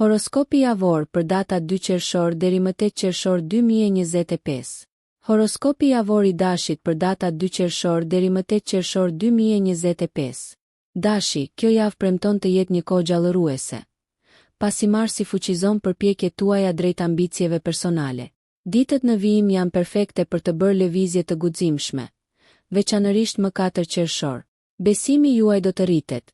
Horoskopi javor për datat 2 qershor deri më 8 qershor 2025. Horoskopi javor i dashit për datat 2 qershor deri më 8 qershor 2025. Dashi, kjo javë premton të jetë një kohë gjallëruese. Pasi Marsi fuqizon përpjekjet tuaja drejt ambicieve personale. Ditët në vijim janë perfekte për të bërë lëvizje të guximshme, veçanërisht më 4 qershor. Besimi juaj do të rritet.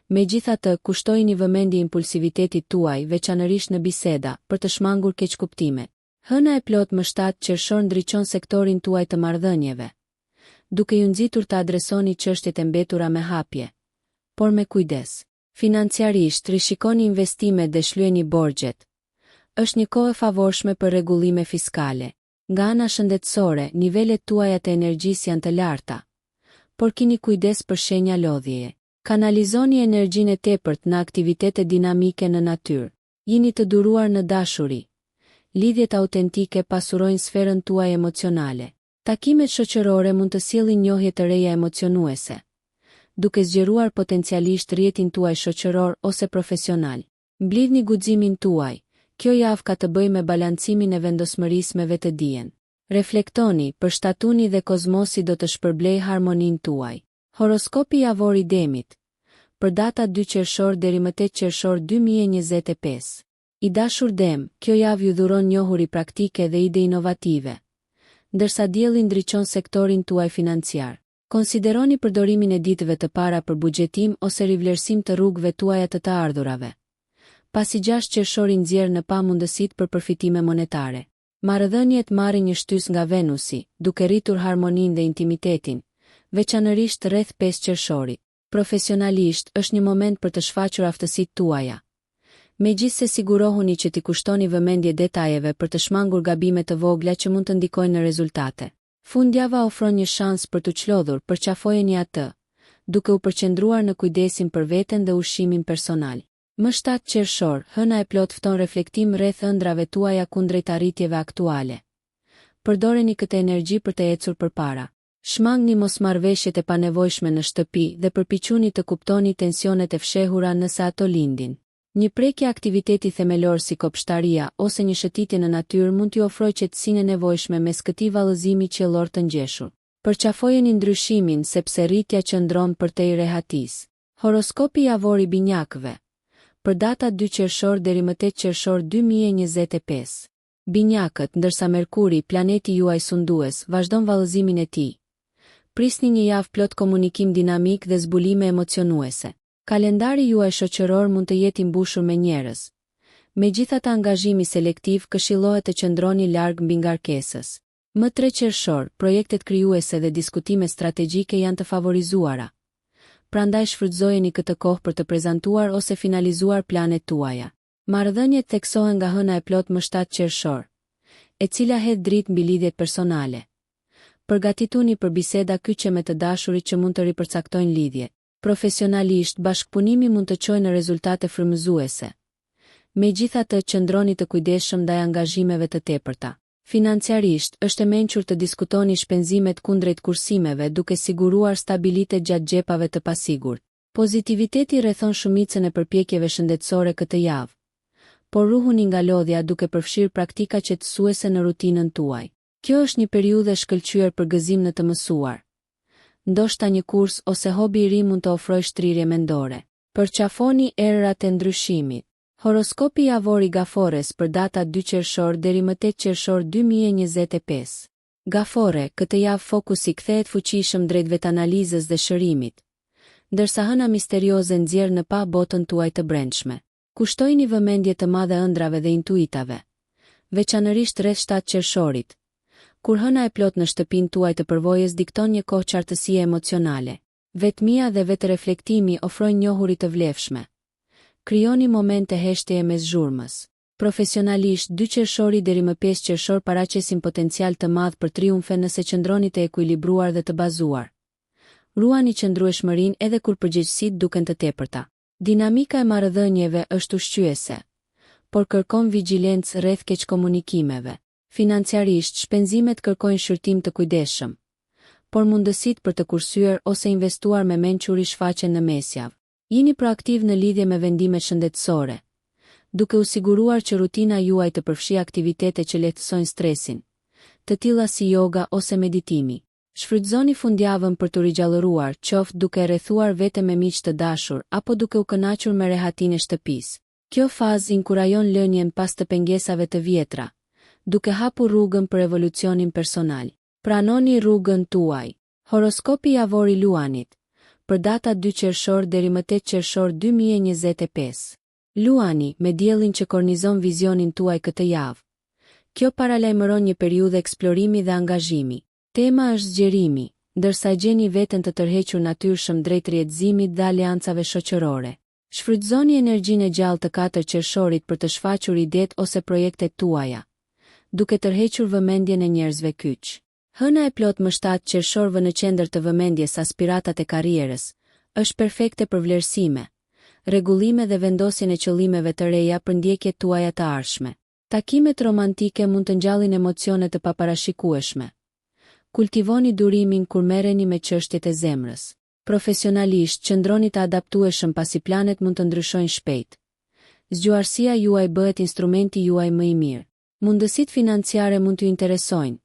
Megjithatë, kushtojini vëmendje impulsivitetit tuaj, veçanërisht në biseda, për të shmangur keqkuptime. Hëna e plot më 7 qershor ndriçon sektorin tuaj të marrëdhënieve, duke ju nxitur të adresoni çështjet e mbetura me hapje, por me kujdes. Financiarisht, rishikoni investimet dhe shlyeni borxhet. Është një kohë e favorshme për rregullime fiskale. Nga ana shëndetësore, nivelet tuaja të energjisë janë të larta, por keni kujdes për shenja lodhjeje. Kanalizoni energjinë e tepërt në aktivitete dinamike në natyrë. Jini të duruar në dashuri. Lidhjet autentike pasurojnë sferën tuaj emocionale. Takimet shoqërore mund të sjellin njohje të reja emocionuese, duke zgjeruar potencialisht rrjetin tuaj shoqëror ose profesional. Mblidhni guximin tuaj. Kjo javë ka të bëjë me balancimin e vendosmërisë me vetëdijen. Reflektoni, përshtatuni dhe kozmosi do të shpërblej harmoninë tuaj. Horoskopi javor i Demit për datat 2 qershor deri më 8 qershor 2025. I dashur Dem, kjo javë ju dhuron njohuri praktike dhe ide inovative, ndërsa dielli ndriçon sektorin tuaj financiar. Konsideroni përdorimin e ditëve të para për buxhetim ose rivlerësim të rrugëve tuaja të ardhurave. Pasi 6 qershori nxjerr në pamundësitë për përfitime monetare. Marrëdhëniet marrin një shtys nga Venusi, duke rritur harmoninë dhe intimitetin, veçanërisht rreth 5 qershorit. Profesionalisht, është një moment për të shfaqur aftësitë tuaja. Megjithse sigurohuni që t'i kushtoni vëmendje detajeve për të shmangur gabime të vogla që mund të ndikojnë në rezultate. Fundjava ofron një shans për të çlodhur, përqafojeni atë, duke u përqendruar në kujdesin për veten dhe ushqimin personal. Më 7 qershor, hëna e plot fton reflektim rreth ëndrave tuaja kundrejt arritjeve aktuale. Përdoreni këtë energji për të ecur përpara. Shmangni mosmarrveshjet e panevojshme në shtëpi dhe përpiquni të kuptoni tensionet e fshehura nëse ato lindin. Një prekje aktiviteti themelor si kopshtaria ose një shëtitje në natyrë mund t'ju ofrojë qetësinë e nevojshme mes këtij vallëzimi qiellor të ngjeshur. Përqafojeni ndryshimin sepse rritja qëndron përtej rehatis. Horoskopi javor i binjakëve për datat 2 qershor deri më 8 qershor 2025. Binjakët, ndërsa Merkuri, planeti juaj sundues, vazhdon vallëzimin e tij. Prisni një javë plot komunikim dinamik dhe zbulime emocionuese. Kalendari juaj shoqëror mund të jetë i mbushur me njerëz. Megjithatë, angazhimi selektiv këshillohet të qëndroni larg mbi ngarkesës. Më 3 qershor, projektet krijuese dhe diskutime strategjike janë të favorizuara. Prandaj shfrytëzojeni këtë kohë për të prezantuar ose finalizuar planet tuaja. Marrëdhëniet theksohen nga hëna e plot më 7 qershor, e cila hedh dritë mbi lidhjet personale. Përgatituni për biseda kyçe me të dashurit që mund të ripërcaktojnë lidhjet. Profesionalisht, bashkëpunimi mund të çojë në rezultate frymëzuese. Megjithatë, qëndroni të kujdesshëm ndaj angazhimeve të tepërta. Financiarisht, është e mençur të diskutoni shpenzimet kundrejt kursimeve duke siguruar stabilitet gjatë xhepave të pasigurt. Pozitiviteti rrethon shumicën e përpjekjeve shëndetësore këtë javë, por ruhuni nga lodhja duke përfshirë praktika qetësuese në rutinën tuaj. Kjo është një periudhë e shkëlqyer për gëzim në të mësuar. Ndoshta një kurs ose hobi i ri mund të ofrojë shtrirje mendore. Përqafoni errat e ndryshimit. Horoskopi javor i Gafores për datat 2 qershor deri më 8 qershor 2025. Gafore, këtë javë fokusi kthehet fuqishëm drejt vetanalizës dhe shërimit, ndërsa hëna misterioze nxjerr në pa botën tuaj të brendshme. Kushtojini vëmendje të madhe ëndrave dhe intuitave, veçanërisht rreth 7 qershorit, kur hëna e plot në shtëpinë tuaj të përvojës dikton një kohë qartësie emocionale. Vetmia dhe vetëreflektimi ofrojnë njohuri të vlefshme. Krijoni momente heshtjeje mes zhurmës. Profesionalisht, 2 qershori deri më 5 qershor paraqesin potencial të madh për triumfe nëse qëndroni të ekuilibruar dhe të bazuar. Ruani qëndrueshmërinë edhe kur përgjegjësitë duken të tepërta. Dinamika e marrëdhënieve është ushqyese, por kërkon vigjilencë rreth keqkomunikimeve. Financiarisht, shpenzimet kërkojnë shërtim të kujdesshëm, por mundësitë për të kursyer ose investuar me mençuri shfaqen në mesjavë. Jini proaktiv në lidhje me vendimet shëndetësore, duke u siguruar që rutina juaj të përfshi aktivitete që lehtësojnë stresin, të tilla si yoga ose meditimi. Shfrytëzoni fundjavën për të rigjallëruar, qoftë duke rrethuar vete me miq të dashur apo duke u kënaqur me rehatinë e shtëpisë. Kjo fazë inkurajon lënien pas të pengesave të vjetra, duke hapur rrugën për evolucionin personal. Pranoni rrugën tuaj. Horoskopi javor i Luanit, për datat 2 qershor deri më 8 qershor 2025. Luani, me diellin që kornizon vizionin tuaj këtë javë. Kjo paralajmëron një periudhë eksplorimi dhe angazhimi. Tema është zgjerimi, ndërsa gjeni veten të tërhequr natyrshëm drejt rrjedhëzimit dhe aleancave shoqërore. Shfrytëzoni energjinë e gjallë të 4 qershorit për të shfaqur idetë ose projektet tuaja, duke tërhequr vëmendjen e njerëzve kyç. Hëna e plot më 7 qershor vë në qendër të vëmendjes aspiratat e karrierës, është perfekte për vlerësime, rregullime dhe vendosjen e qëllimeve të reja për ndjekjet tuaja të ardhshme. Takimet romantike mund të ngjallin emocione të paparashikueshme. Kultivoni durimin kur merreni me çështjet e zemrës. Profesionalisht, qëndroni të adaptueshëm pasi planet mund të ndryshojnë shpejt. Zgjuarësia juaj bëhet instrumenti juaj më i mirë. Mundësitë financiare mund t'ju interesojnë,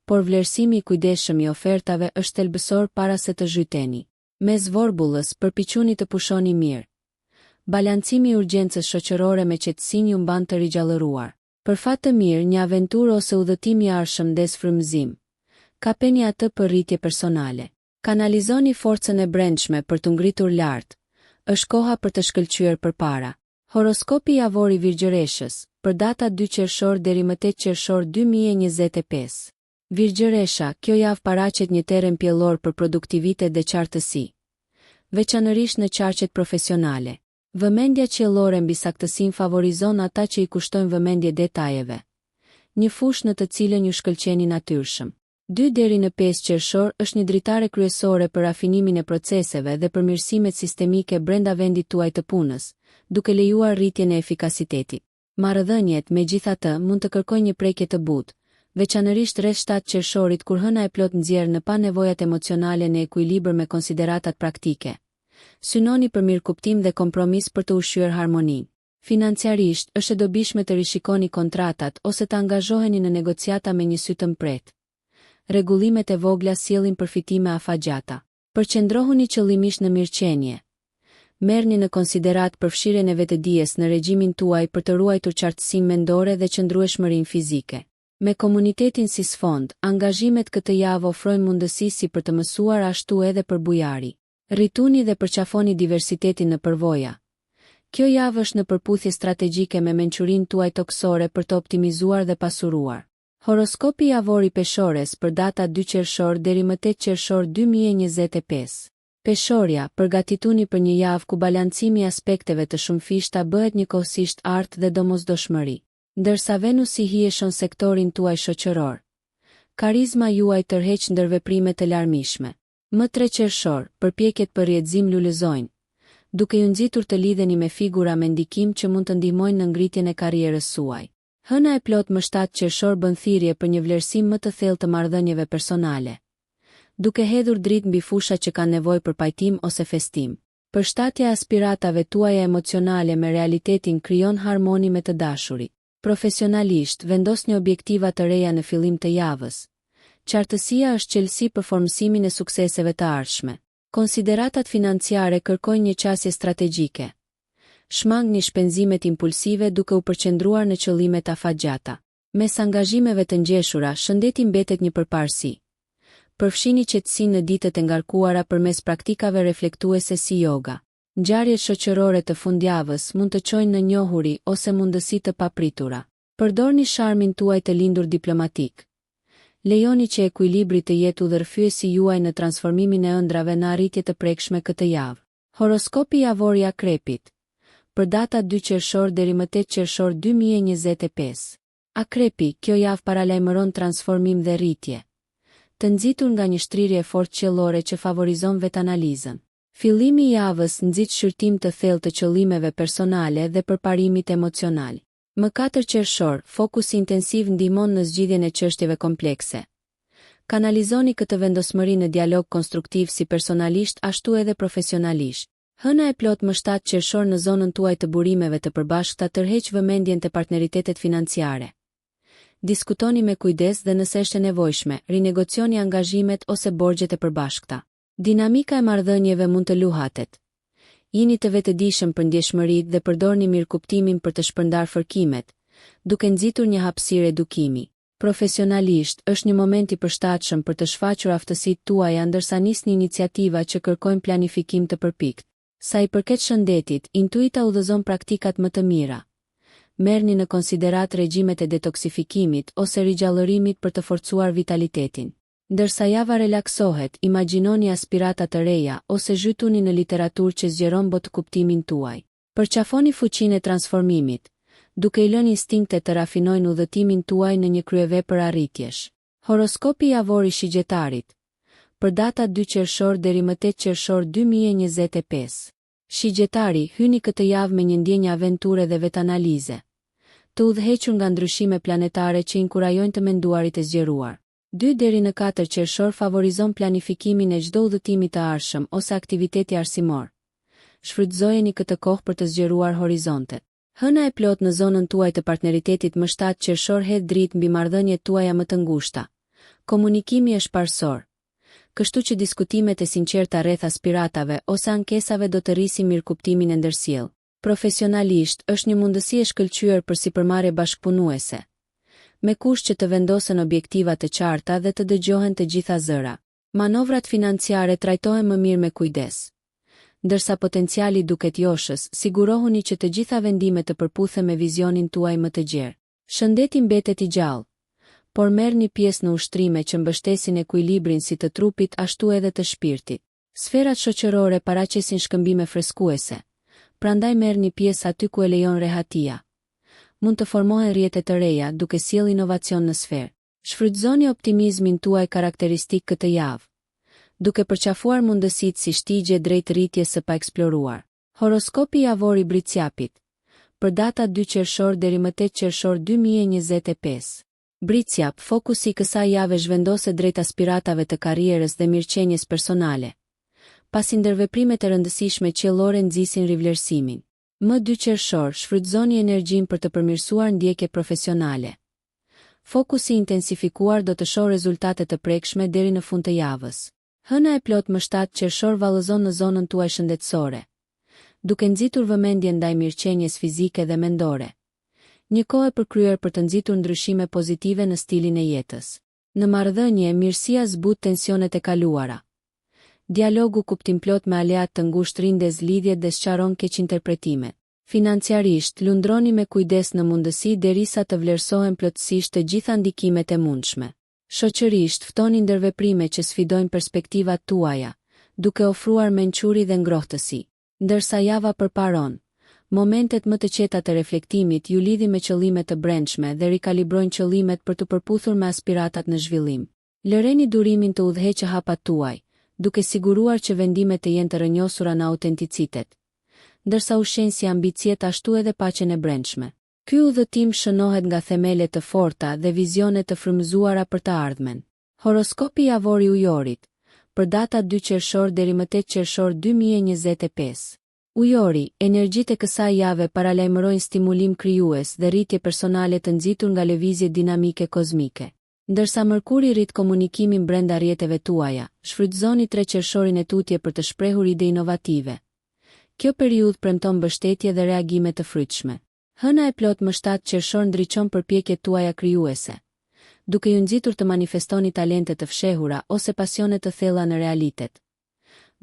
por vlerësimi i kujdesshëm i ofertave është thelbësor para se të zhyteni. Mes vorbullës, përpiquni të pushoni mirë. Balancimi i urgjencës shoqërore me qetësinë ju mban të rigjallëruar. Për fat të mirë, një aventurë ose udhëtim i arshëm ndes frymëzim. Kapeni atë për rritje personale. Kanalizoni forcën e brendshme për të ngritur lart. Është koha për të shkëlqyer përpara. Horoskopi javor i Virgjëreshës, për datat 2 qershor deri më 8 qershor 2025. Virgjëresha, kjo javë paraqet një terren pjellor për produktivitet dhe qartësi, veçanërisht në qarqet profesionale. Vëmendja qiellore mbi saktësinë favorizon ata që i kushtojnë vëmendje detajeve, një fushë në të cilën ju shkëlqeni natyrshëm. 2 deri në 5 qershor është një dritare kryesore për rafinimin e proceseve dhe përmirësimet sistemike brenda vendit tuaj të punës, duke lejuar rritjen e efikasitetit. Marrëdhëniet, megjithatë, mund të kërkojnë një prekje të butë, veçanërisht rreth 7 qershorit kur hëna e plot nxjerr në pa nevojat emocionale në ekuilibër me konsideratat praktike. Synoni për mirëkuptim dhe kompromis për të ushqyer harmoninë. Financiarisht, është e dobishme të rishikoni kontratat ose të angazhoheni në negociata me një sy të mpret. Rregullimet e vogla sjellin përfitime afatgjata. Përqendrohuni qëllimisht në mirëqenie. Merrni në konsiderat përfshirjen e vetëdijes në regjimin tuaj për të ruajtur qartësinë mendore dhe qëndrueshmërinë fizike. Me komunitetin si sfond, angazhimet këtë javë ofrojnë mundësi si për të mësuar ashtu edhe për bujari. Rrituni dhe përqafoni diversitetin në përvoja. Kjo javë është në përputhje strategjike me mençurinë tuaj toksore për të optimizuar dhe pasuruar. Horoskopi javor i Peshores për datat 2 qershor deri më 8 qershor 2025. Peshorja, përgatituni për një javë ku balancimi i aspekteve të shumëfishta bëhet njëkohësisht artë dhe domosdoshmëri. Ndërsa Venusi hijeshon sektorin tuaj shoqëror, karizma juaj tërheq ndërveprime të larmishme. Më 3 qershor, përpjekjet për rrjedhëzim lulëzojnë, duke ju nxitur të lidheni me figura me ndikim që mund të ndihmojnë në ngritjen e karrierës suaj. Hëna e plot më 7 qershor bën thirrje për një vlerësim më të thellë të marrëdhënieve personale, duke hedhur dritë mbi fusha që kanë nevojë për pajtim ose festim. Përshtatja e aspiratave tuaja emocionale me realitetin krijon harmoni me të dashurit. Profesionalisht, vendosni objektiva të reja në fillim të javës. Qartësia është çelësi për formësimin e sukseseve të ardhshme. Konsideratat financiare kërkojnë një qasje strategjike. Shmangni shpenzimet impulsive duke u përqendruar në qëllimet afatgjata. Mes angazhimeve të ngjeshura, shëndeti mbetet një përparësi. Përfshini qetësinë në ditët e ngarkuara përmes praktikave reflektuese si yoga. Ngjarjet shoqërore të fundjavës mund të çojnë në njohuri ose mundësi të papritura. Përdorni sharmin tuaj të lindur diplomatik. Lejoni që ekuilibri të jetë udhërfyesi juaj në transformimin e ëndrave në arritje të prekshme këtë javë. Horoskopi javor i Akrepit, për datat 2 qershor deri më 8 qershor 2025. Akrepi, kjo javë paralajmëron transformim dhe rritje, të nxitur nga një shtrirje fortë qiellore që favorizon vetanalizën. Fillimi i javës nxit shqyrtim të thellë të qëllimeve personale dhe përparimit emocional. Më 4 qershor, fokusi intensiv ndihmon në zgjidhjen e çështjeve komplekse. Kanalizoni këtë vendosmëri në dialog konstruktiv si personalisht ashtu edhe profesionalisht. Hëna e plot më 7 qershor në zonën tuaj të burimeve të përbashkëta tërheq vëmendjen te partneritetet financiare. Diskutoni me kujdes dhe nëse është e nevojshme, rinegocioni angazhimet ose borxhet e përbashkëta. Dinamika e marrëdhënieve mund të luhatet. Jini të vetëdijshëm për ndjeshmëritë dhe përdorni mirëkuptimin për të shpërndar fërkimet, duke nxitur një hapësirë edukimi. Profesionalisht, është një moment i përshtatshëm për të shfaqur aftësitë tuaja ndërsa nisni iniciativa që kërkojnë planifikim të përpikt. Sa i përket shëndetit, intuita udhëzon praktikat më të mira. Merrni në konsiderat regjimet e detoksifikimit ose rigjallërimit për të forcuar vitalitetin. Ndërsa java relaksohet, imagjinoni aspirata të reja ose zhytuni në literaturë që zgjeron botkuptimin tuaj. Përqafoni fuqinë e transformimit, duke i lënë instinktet të rafinojnë udhëtimin tuaj në një kryevepër arritjesh. Horoskopi javor i shigjetarit. Për datat 2 qershor deri më 8 qershor 2025. Shigjetari, hyni këtë javë me një ndjenjë aventure dhe vetanalize, të udhëhequr nga ndryshime planetare që inkurajojnë të menduarit e zgjeruar. 2 deri në 4 qershor favorizon planifikimin e çdo udhëtimi të ardhshëm ose aktiviteti arsimor. Shfrytëzojeni këtë kohë për të zgjeruar horizontet. Hëna e plot në zonën tuaj të partneritetit më 7 qershor hedh dritë mbi marrëdhëniet tuaja më të ngushta. Komunikimi është parsor, kështu që diskutimet e sinqerta rreth aspiratave ose ankesave do të rrisin mirëkuptimin e ndërsjell. Profesionalisht, është një mundësi e shkëlqyer për sipërmarrje bashkëpunuese, me kusht që të vendosen objektiva të qarta dhe të dëgjohen të gjitha zëra. Manovrat financiare trajtohen më mirë me kujdes. Ndërsa potenciali duket joshës, sigurohuni që të gjitha vendimet të përputhen me vizionin tuaj më të gjerë. Shëndeti mbetet i gjallë, por merrni pjesë në ushtrime që mbështesin ekuilibrin si të trupit ashtu edhe të shpirtit. Sferat shoqërore paraqesin shkëmbime freskuese, prandaj merrni pjesë aty ku e lejon rehatia. Mund të formohen rrjete të reja duke sjellë inovacion në sferë. Shfrytëzoni optimizmin tuaj karakteristik këtë javë, duke përqafuar mundësitë si shtigje drejt rritjes së paeksploruar. Horoskopi javor i Bricjapit. Për datat 2 qershor deri më 8 qershor 2025. Bricjap, fokusi i kësaj jave zhvendoset drejt aspiratave të karrierës dhe mirëqenies personale, pasi ndërveprimet e rëndësishme qiellore nxisin rivlerësimin. Më 2 qershor, shfrytëzoni energjinë për të përmirësuar ndjekjet profesionale. Fokusi intensifikuar do të shohë rezultate të prekshme deri në fund të javës. Hëna e plot më 7 qershor vallëzon në zonën tuaj shëndetësore, duke nxitur vëmendjen ndaj mirëqenies fizike dhe mendore. Një kohë e përkryer për të nxitur ndryshime pozitive në stilin e jetës. Në marrëdhënie, mirësia zbut tensionet e kaluara. Dialogu kuptimplot me aleat të ngushtë rindes lidhjet dhe sqaron keqinterpretimet. Financiarisht, lundroni me kujdes në mundësi derisa të vlerësohen plotësisht të gjitha ndikimet e mundshme. Shoqërisht, ftoni ndërveprime që sfidojnë perspektivat tuaja, duke ofruar mençuri dhe ngrohtësi. Ndërsa java përparon, momentet më të qeta të reflektimit ju lidhi me qëllime të brendshme dhe rikalibrojnë qëllimet për të përputhur me aspiratat në zhvillim. Lëreni durimin të udhëheqë hapat tuaj, duke siguruar që vendimet të jenë të rënjosura në autenticitet, ndërsa ushensi ambiciet ashtu edhe paqen e brendshme. Ky udhëtim shënohet nga themele të forta dhe vizione të frymëzuara për të ardhmen. Horoskopi javor i Ujorit. Për datat 2 qershor deri më 8 qershor 2025. Ujori, energjitë e kësaj jave paralajmërojnë stimulim krijues dhe rritje personale të nxitur nga lëvizje dinamike kozmike. Ndërsa Mërkuri rrit komunikimin brenda rrjeteve tuaja, shfrytëzoni 3 qershorin e tutje për të shprehur ide inovative. Kjo periudhë premton mbështetje dhe reagime të frytshme. Hëna e plot më 7 qershor ndriçon përpjekjet tuaja krijuese, duke ju nxitur të manifestoni talente të fshehura ose pasione të thella në realitet.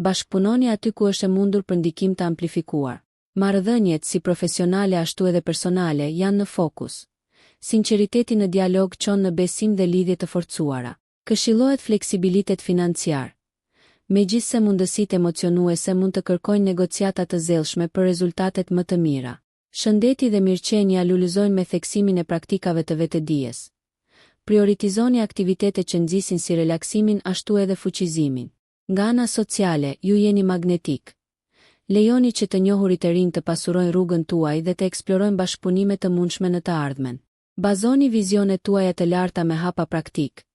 Bashkëpunoni aty ku është e mundur për ndikim të amplifikuar. Marrëdhëniet si profesionale ashtu edhe personale janë në fokus. Sinqeriteti në dialog çon në besim dhe lidhje të forcuara. Këshillohet fleksibilitet financiar. Megjithse mundësitë emocionuese mund të kërkojnë negociata të zellshme për rezultatet më të mira. Shëndeti dhe mirëqenia lulëzojnë me theksimin e praktikave të vetëdijes. Prioritizoni aktivitete që nxisin si relaksimin ashtu edhe fuqizimin. Nga ana sociale, ju jeni magnetik. Lejoni që të njohurit e rinj të pasurojnë rrugën tuaj dhe të eksplorojnë bashkëpunime të mundshme në të ardhmen. Bazoni vizionet tuaja të larta me hapa praktik,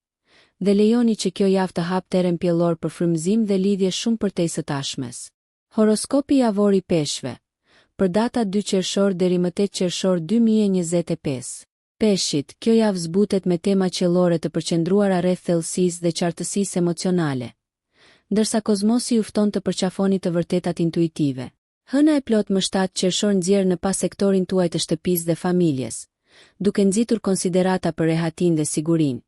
dhe lejoni që kjo javë të hap terren pjellor për frymëzim dhe lidhje shumë përtej së tashmes. Horoskopi javor i peshqve, për datat 2 qershor deri më 8 qershor 2025. Peshqit, kjo javë zbutet me tema qellore të përqendruara rreth thellësisë dhe qartësisë emocionale, ndërsa kozmosi ju fton të përqafoni të vërtetat intuitive. Hëna e plot më 7 qershor nxjerr në pas sektorin tuaj të shtëpisë dhe familjes, duke nxitur konsiderata për rehatin dhe sigurin.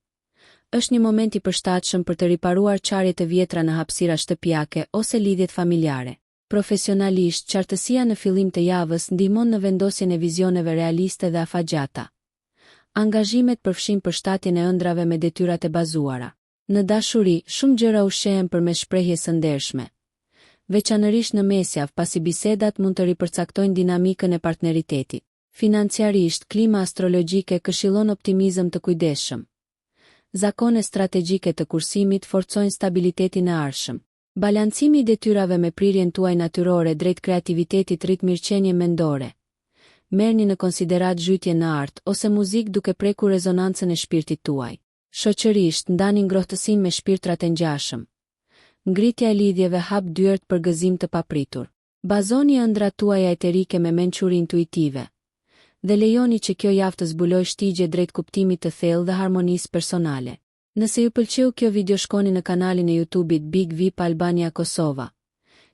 Është një moment i përshtatshëm për të riparuar qarjet e vjetra në hapësira shtëpiake ose lidhjet familjare. Profesionalisht, qartësia në fillim të javës ndihmon në vendosjen e vizioneve realiste dhe afagjata. Angazhimet përfshin përshtatjen e ëndrave me detyrat e bazuara. Në dashuri, shumë gjëra ushqehen përmes shprehjes së ndershme, veçanërisht në mesjavë, pasi bisedat mund të ripërcaktojnë dinamikën e partneritetit. Financiarisht, klima astrologjike këshillon optimizëm të kujdesshëm. Zakone strategjike të kursimit forcojnë stabilitetin e ardhshëm. Balancimi i detyrave me prirjen tuaj natyrore drejt kreativitetit rrit mirëqenie mendore. Merrni në konsiderat zhytje në art ose muzikë duke prekur rezonancën e shpirtit tuaj. Shoqërisht, ndani ngrohtësinë me shpirtrat e ngjashëm. Ngritja e lidhjeve hap dyert për gëzim të papritur. Bazoni ëndrat tuaja eterike me mençuri intuitive dhe lejoni që kjo javë të zbulojë shtigje drejt kuptimit të thellë dhe harmonisë personale. Nëse ju pëlqeu kjo video, shkoni në kanalin e YouTube-it Big VIP Albania Kosova,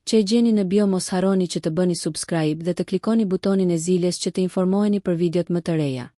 që e gjeni në bio. Mos harroni që të bëni subscribe dhe të klikoni butonin e zilës që të informoheni për videot më të reja.